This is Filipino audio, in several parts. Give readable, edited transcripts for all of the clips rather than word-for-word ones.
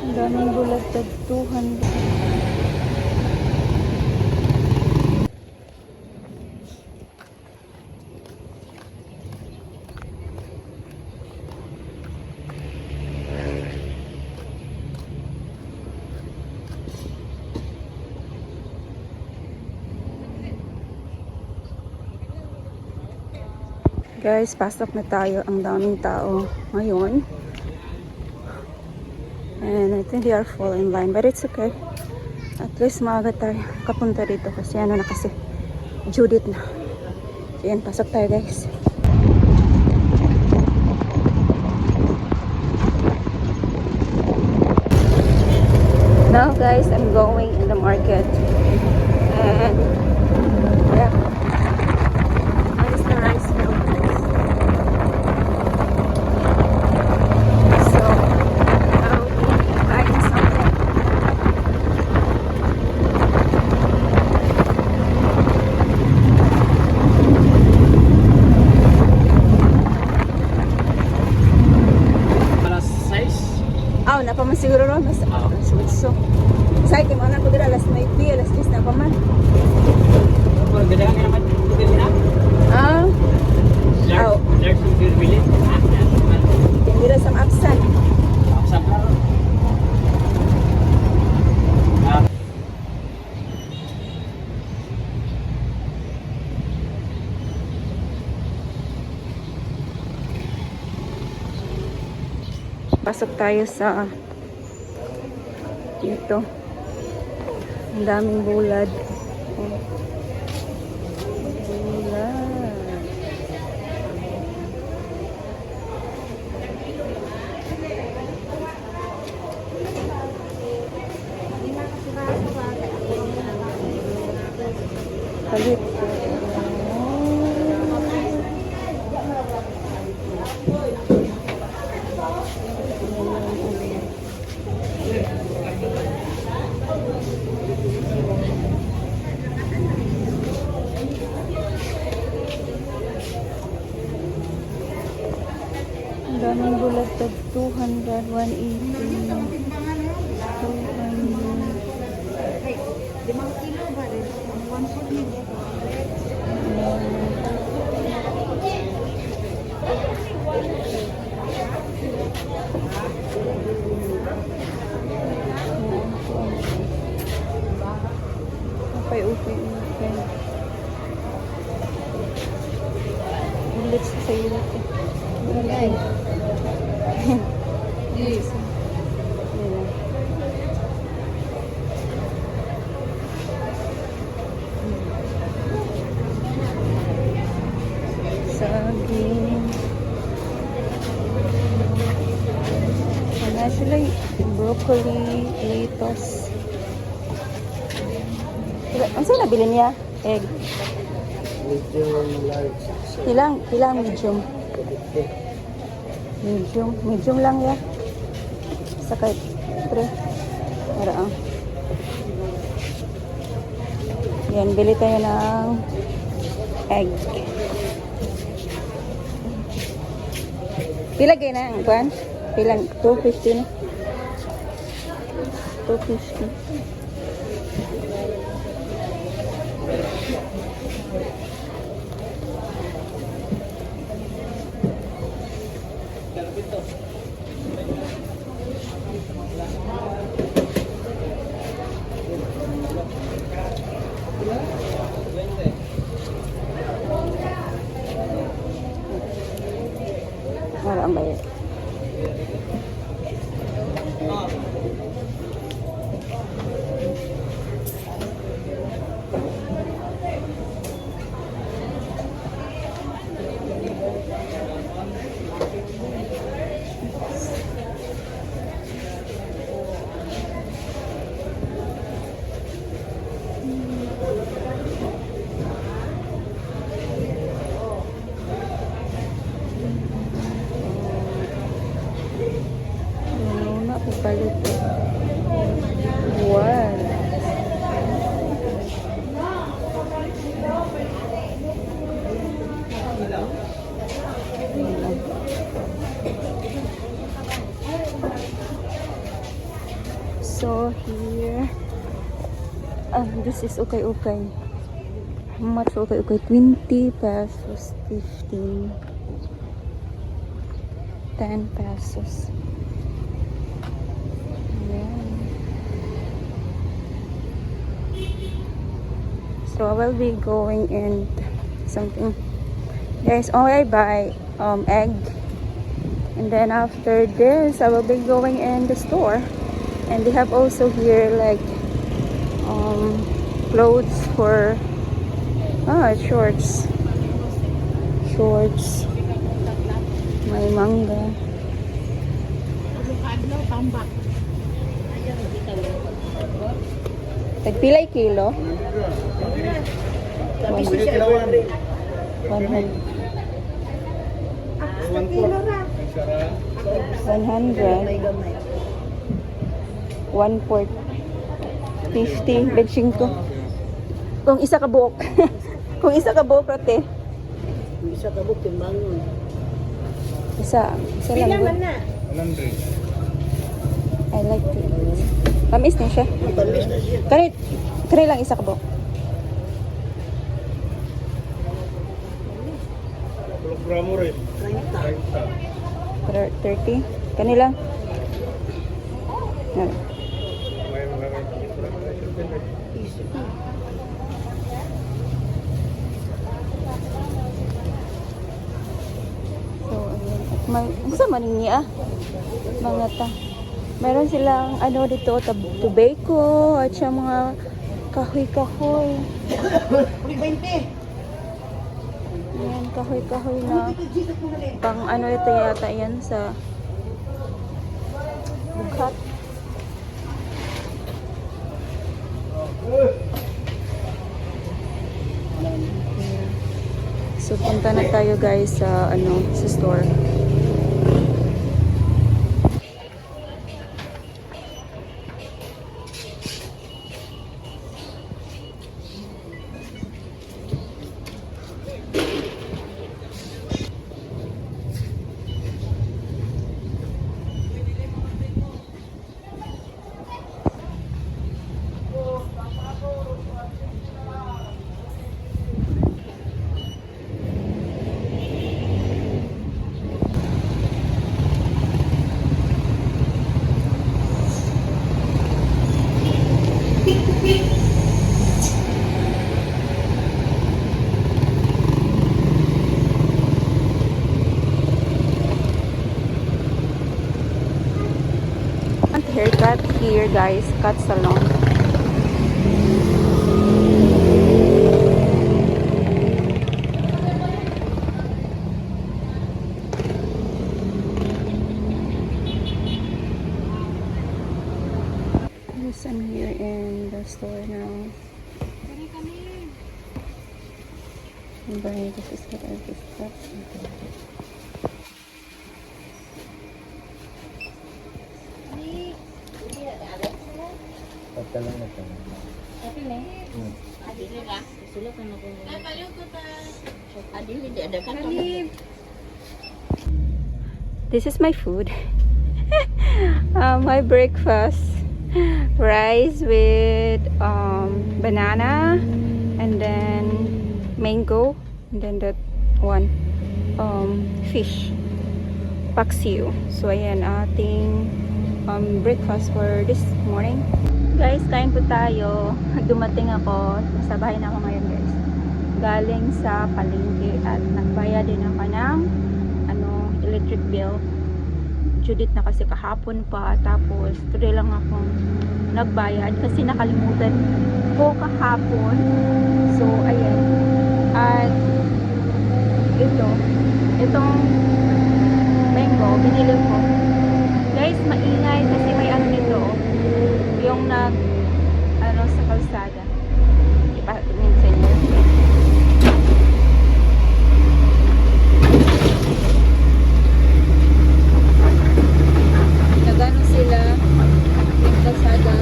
Daming bulat tag 200. Guys, pasok na tayo. Ang daming tao ngayon. And I think they are full in line. But it's okay. At least maaga tayo kapunta dito. Kasi ano na kasi. Judith na. So yan, pasok tayo guys. Now guys, I'm going in the market. And yeah. What is the rice field? So I'll be buying something. Alas 6? Oh, napaman siguro ron. Mas so. Say, kay mga ko dira alas 9, alas 10 na pa man. Gadagan ka naman tubig na? Ah. Oh. There's some good billet. Dira sa Aksan. Aksan na. Pasok tayo sa dito. Ang daming bulad. Oh. Bulad. Palit. Ang daming bulat tag 200, 180, 200. 5 kilo ba rin? 140. Upay. Ulit sa iyo. Walay. Yes. Saging. Wala sila broccoli, lettuce. Ang saan nabili niya? Egg. Medium large. Ilang medium? Medium lang ya. Sakay. Pre. Para ang. Yan, bili tayo ng egg. Pila kayo na ang kwan? Pilang 250 na. 250. Para ang bayad. Palit. Wow. So here, this is okay. How much okay? 20 pesos, 15, 10 pesos. Ayan. So I will be going in something. Guys, I buy egg, and then after this I will be going in the store, and they have also here like clothes for shorts, may manga. Tagpilay kilo? 100. 50. Bedsing ko. Kung isa ka buok. Kung isa ka buok, rote. Isa ka buk timbangon. Isa lang. Naman na. I like it. Tamis na siya. Tamis na siya. Kani lang isa ka buok. Programo rin. 30. Kani lang. Yan. So, ayan. At may, gusto man niya mga ta. Meron silang ano dito, tobacco at siya mga kahoy-kahoy. 20. Ayan, kahoy-kahoy na pang ano ito yata yan sa bughat. So punta na tayo guys sa sa store. Haircut here guys, cut salon. Yes, I'm here in the store now. I'm buying this is what I just got. This is my food. My breakfast. Rice with banana and then mango and then that one fish paksiw. So ayan ating breakfast for this morning. Guys, kain po tayo. Dumating ako. Sa bahay na ako ngayon guys. Galing sa palengke at nagbayad din ako ng electric bill. Judith na kasi kahapon pa. Tapos today lang akong nagbayad kasi nakalimutan ko kahapon. So ayan. At itong mango binili ko. Guys, maingay kasi may ano nito. Yung sa kalsada. Ipatingin sa inyo. Nagano sila yung kalsada.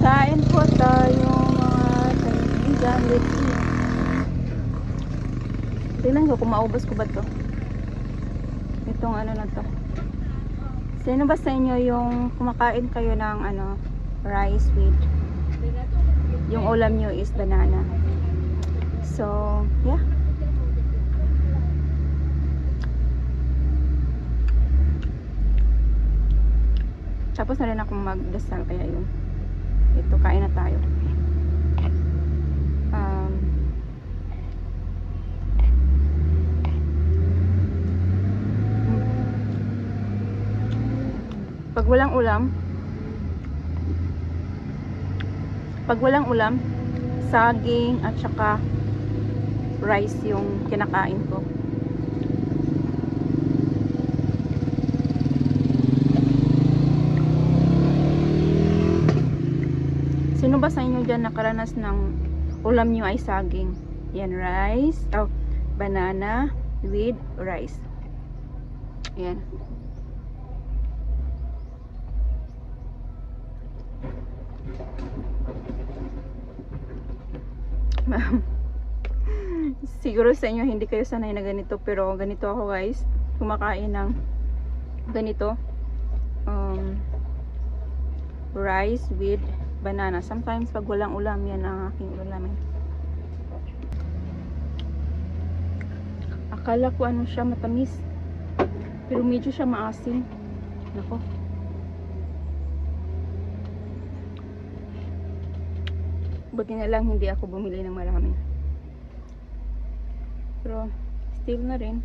Kain po tayo mga kaibigan. Tingnan ko kung maubos ko ba to. Itong ano na to. Sino ba sa inyo yung kumakain kayo ng ano, rice with yung ulam nyo is banana? So, yeah. Tapos na rin akong magdasal kaya yun. Ito, kain na tayo. Pag walang ulam, saging at saka rice yung kinakain ko. Sino ba sa inyo dyan nakaranas ng ulam nyo ay saging? Yan, rice, banana with rice. Yan. Siguro sa inyo hindi kayo sanay na ganito, pero ganito ako guys, kumakain ng ganito, rice with banana. Sometimes pag walang ulam, yan ang aking ulamin. Akala ko ano siya, matamis, pero medyo siya maasim. Nako, buti na lang hindi ako bumili ng marami. Pero still na rin.